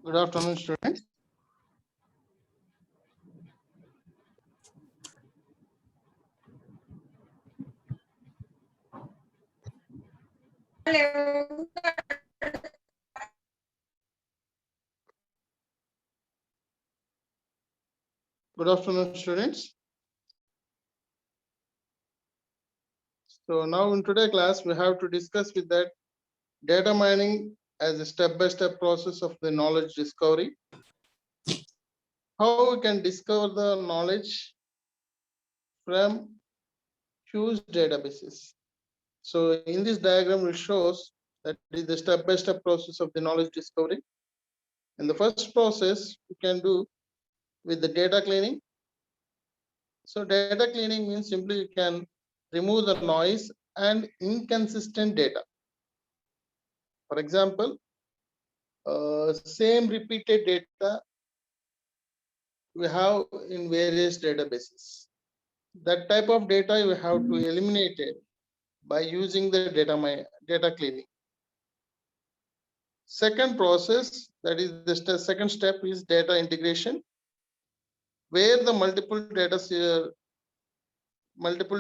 Good afternoon, students. Hello. Good afternoon, students. So now in today's class, we have to discuss with that data mining as a step-by-step process of the knowledge discovery. How we can discover the knowledge from huge databases. So in this diagram, it shows that is the step-by-step process of the knowledge discovery. And the first process we can do with the data cleaning. So data cleaning means simply you can remove the noise and inconsistent data. For example, same repeated data we have in various databases. That type of data you have to eliminate it by using the data cleaning. Second process, that is the second step, is data integration, where the multiple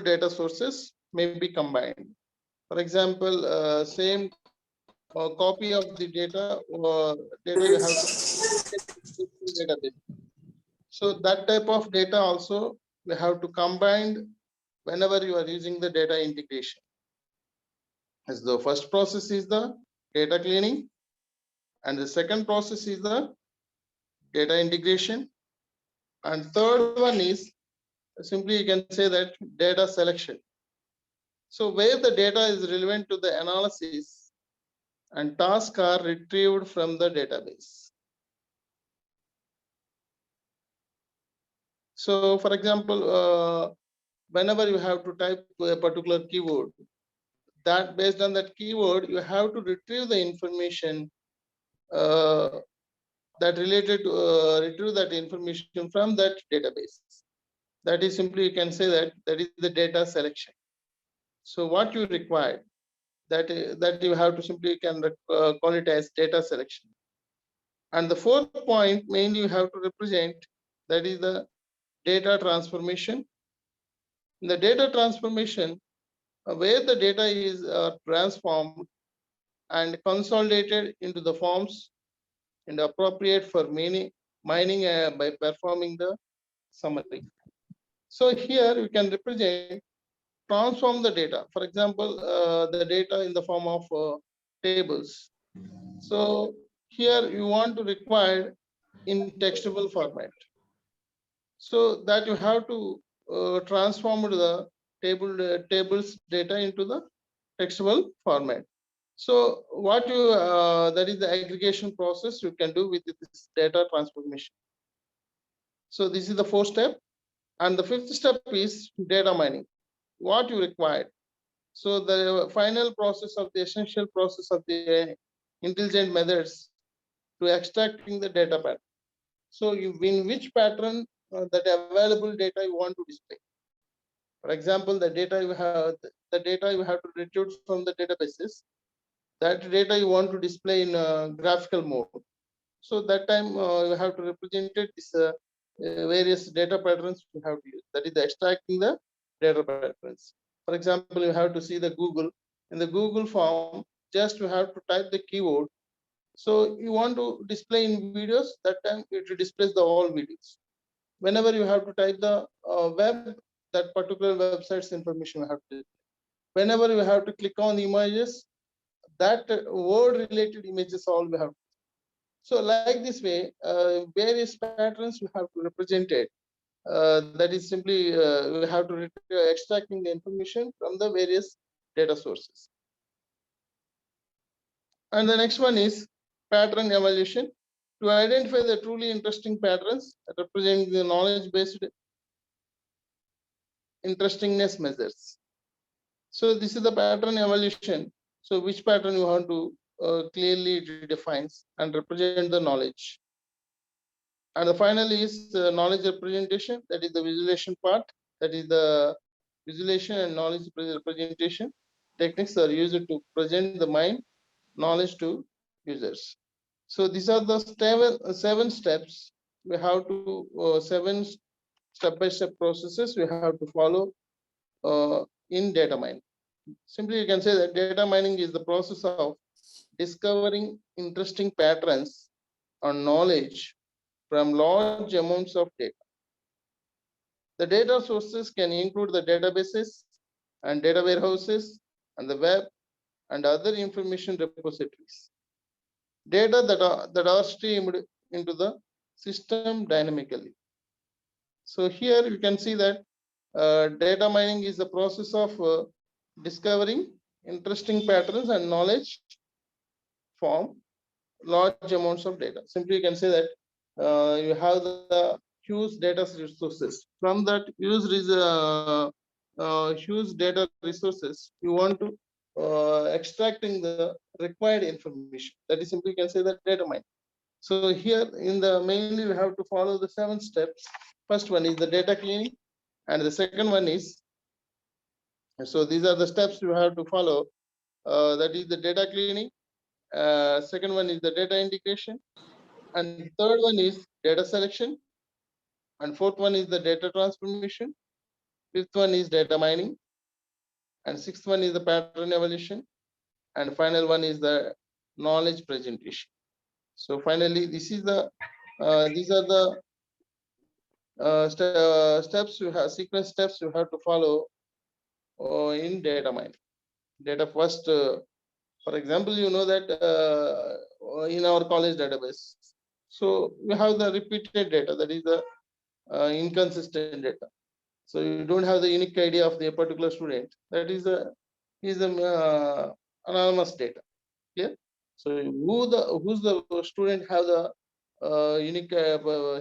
data sources may be combined. For example, same copy of the data you have to database. So that type of data also we have to combine whenever you are using the data integration. As the first process is the data cleaning, and the second process is the data integration, and third one is simply you can say that data selection. So where the data is relevant to the analysis and tasks are retrieved from the database. So for example, whenever you have to type a particular keyword, that based on that keyword, you have to retrieve the information that related to retrieve that information from that database. That is simply you can say that is the data selection. So what you require, that you have to simply can call it as data selection. And the fourth point mainly you have to represent, that is the data transformation. In the data transformation, where the data is transformed and consolidated into the forms and appropriate for mining by performing the summary. So here we can represent, transform the data. For example, the data in the form of tables. So here you want to require in textable format. So that you have to transform the tables data into the textable format. So what you that is the aggregation process you can do with this data transformation. So this is the fourth step, and the fifth step is data mining. What you require. So the final process of the essential process of the intelligent methods to extracting the data pattern. So you in which pattern that available data you want to display. For example, the data you have to retrieve from the databases, that data you want to display in graphical mode. So that time you have to represent it this various data patterns you have to use. That is the extracting the data patterns. For example, you have to see the Google. In the Google form, just you have to type the keyword. So you want to display in videos, that time it displays the all videos. Whenever you have to type the web, that particular website's information you have to. Whenever you have to click on the images, that word related images all we have. So like this way, various patterns we have to represent it that is simply we have to extracting the information from the various data sources. And the next one is pattern evaluation. To identify the truly interesting patterns representing the knowledge-based interestingness measures. So this is the pattern evaluation. So which pattern you want to clearly redefines and represent the knowledge. And the final is knowledge representation. That is the visualization part. That is the visualization and knowledge representation techniques are used to present the mind knowledge to users. So these are the seven steps we have to seven step-by-step processes we have to follow in data mining. Simply, you can say that data mining is the process of discovering interesting patterns or knowledge from large amounts of data. The data sources can include the databases and data warehouses and the web and other information repositories. Data that are streamed into the system dynamically. So here you can see that data mining is the process of discovering interesting patterns and knowledge from large amounts of data. Simply you can say that you have the huge data resources. From that huge data resources, you want to extracting the required information. That is simply you can say that data mining. So here in the mainly we have to follow the 7 steps. First one is the data cleaning, and the second one is, so these are the steps you have to follow. That is the data cleaning. Second one is the data integration, and third one is data selection, and fourth one is the data transformation. Fifth one is data mining, and sixth one is the pattern evaluation, and final one is the knowledge presentation. So finally, this is the these are the steps you have, sequence steps you have to follow in data mining. Data first, for example, you know that in our college database, so we have the repeated data, that is the inconsistent data. So you don't have the unique ID of the particular student. That is a anonymous data. Yeah. So who's the student have the unique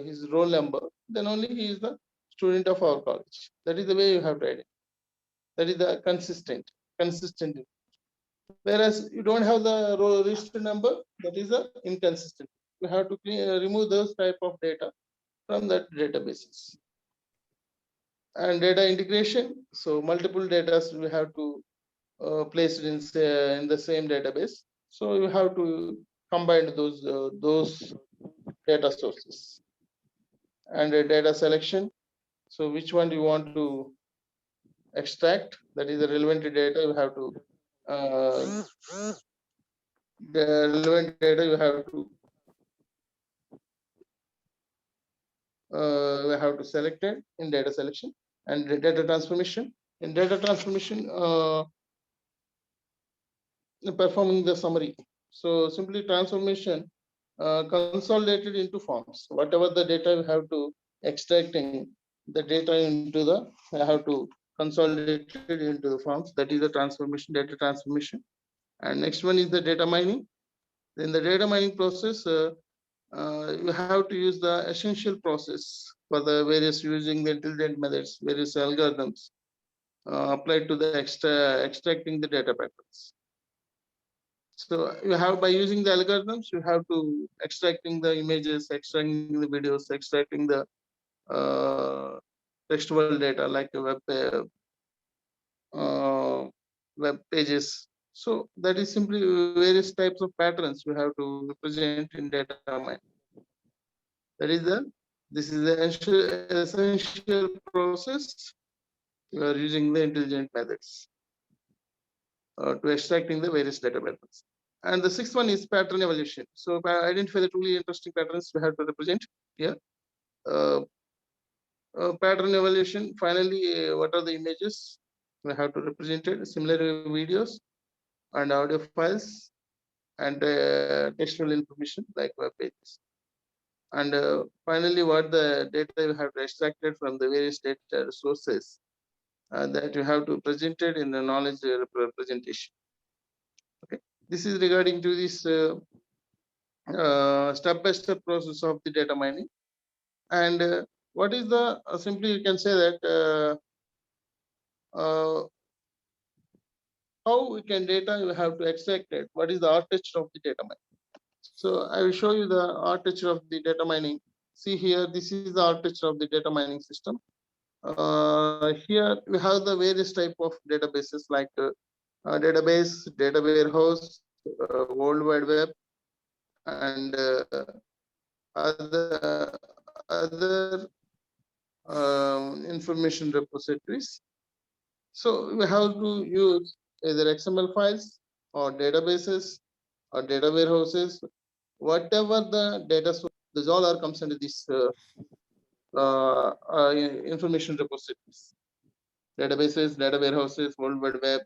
his roll number, then only he is the student of our college. That is the way you have to identify. That is the consistent. Whereas you don't have the row register number, that is the inconsistent. You have to remove those type of data from that databases. And data integration, so multiple data we have to place it in the same database. So you have to combine those data sources. And data selection, so which one do you want to extract? That is the relevant data. You have to the relevant data you have to select it in data selection. And the data transformation. In data transformation, performing the summary. So simply transformation consolidated into forms. Whatever the data you have to extracting the data into the, I have to consolidate it into the forms. That is the transformation, data transformation. And next one is the data mining. In the data mining process, you have to use the essential process for the various using the intelligent methods, various algorithms applied to the extracting the data patterns. So you have, by using the algorithms, you have to extracting the images, extracting the videos, extracting the textual data like web pages. So that is simply various types of patterns you have to represent in data mining. That is this is the essential process. You are using the intelligent methods to extracting the various data patterns. And the sixth one is pattern evaluation. So identify the truly interesting patterns we have to represent here. Pattern evaluation, finally, what are the images we have to represent it, similar videos and audio files and textual information like web pages. And finally, what the data you have to extracted from the various data sources that you have to present it in the knowledge representation. Okay, this is regarding to this step-by-step process of the data mining. And what is the simply you can say that how we can data you have to extract it. What is the architecture of the data mining? So I will show you the architecture of the data mining. See here, this is the architecture of the data mining system. Here we have the various type of databases like database, data warehouse, World Wide Web, and other information repositories. So we have to use either XML files or databases or data warehouses, whatever the data source. These all are comes under this information repositories, databases, data warehouses, World Wide Web,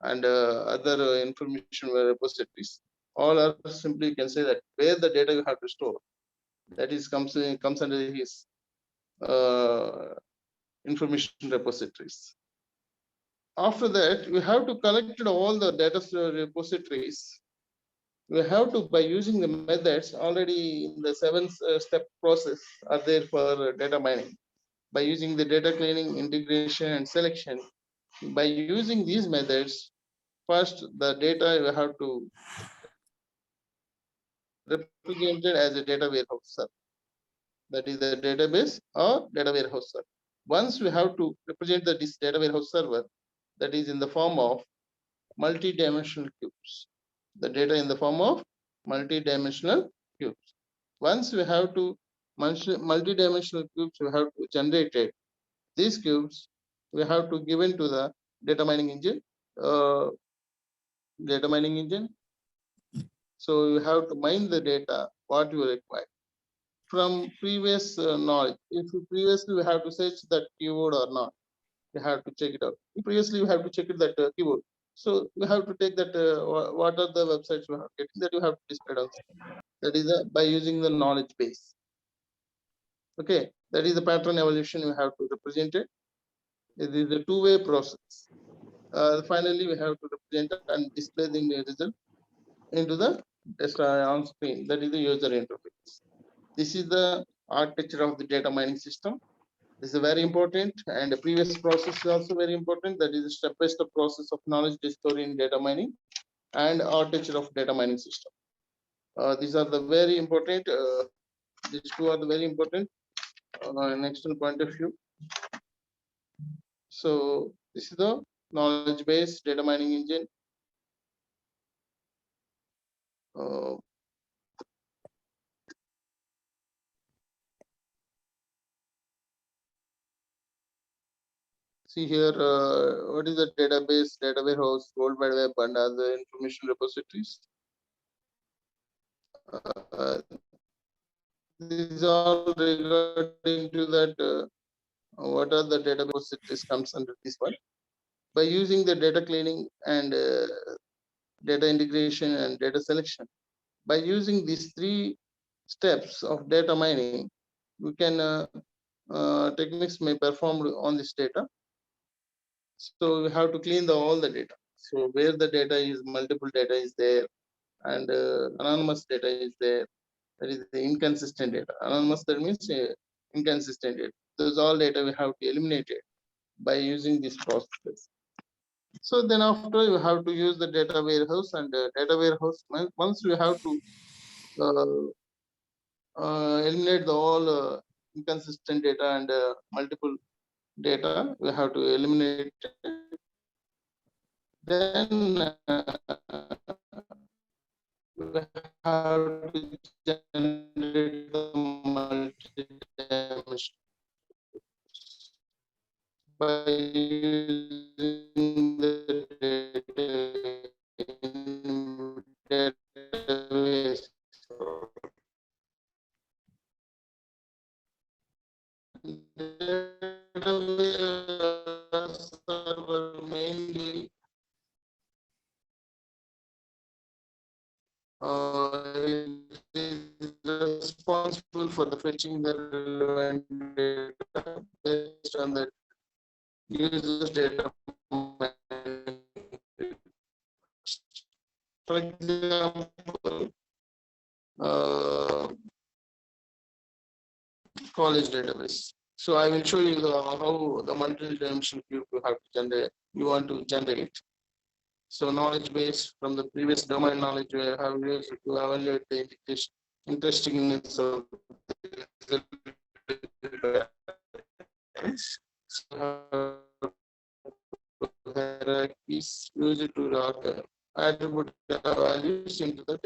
and other information repositories. All are simply you can say that where the data you have to store. That is comes under his information repositories. After that, we have to collect all the data repositories. We have to, by using the methods already in the 7-step process are there for data mining. By using the data cleaning, integration, and selection, by using these methods, first the data you have to represent it as a data warehouse server. That is the database or data warehouse server. Once we have to represent this data warehouse server, that is in the form of multi-dimensional cubes. The data in the form of multi-dimensional cubes. Once we have to multi-dimensional cubes, we have to generate it. These cubes we have to give into the data mining engine. Data mining engine. So you have to mine the data what you require from previous knowledge. If you previously we have to search that keyword or not, you have to check it out. Previously you have to check it that keyword. So you have to take that what are the websites you have getting that you have to display also. That is by using the knowledge base. Okay, that is the pattern evolution you have to represent it. It is a two-way process. Finally, we have to represent and display the result into the on screen. That is the user interface. This is the architecture of the data mining system. This is very important, and the previous process is also very important. That is a step-by-step process of knowledge discovery in data mining and architecture of data mining system. These are the very important. These two are the very important next point of view. So this is the knowledge base data mining engine. See here, what is the database, data warehouse, World Wide Web, and other information repositories. These are regarding to that. What are the data repositories comes under this one? By using the data cleaning and data integration and data selection. By using these 3 steps of data mining, we can techniques may perform on this data. So we have to clean all the data. So where the data is, multiple data is there, and anonymous data is there. That is the inconsistent data. Anonymous, that means inconsistent data. Those all data we have to eliminate it by using this process. So then after you have to use the data warehouse, and data warehouse, once you have to eliminate the all inconsistent data and multiple data, we have to eliminate it. Then we have to generate the multi-dimensional by using the database. Database server mainly it is responsible for the fetching the relevant data based on the user's data. For example, college database. So I will show you how the multi-dimensional cube you have to generate. You want to generate. So knowledge base from the previous domain knowledge we have used to evaluate the interestingness of the hierarchies used to route attribute values into the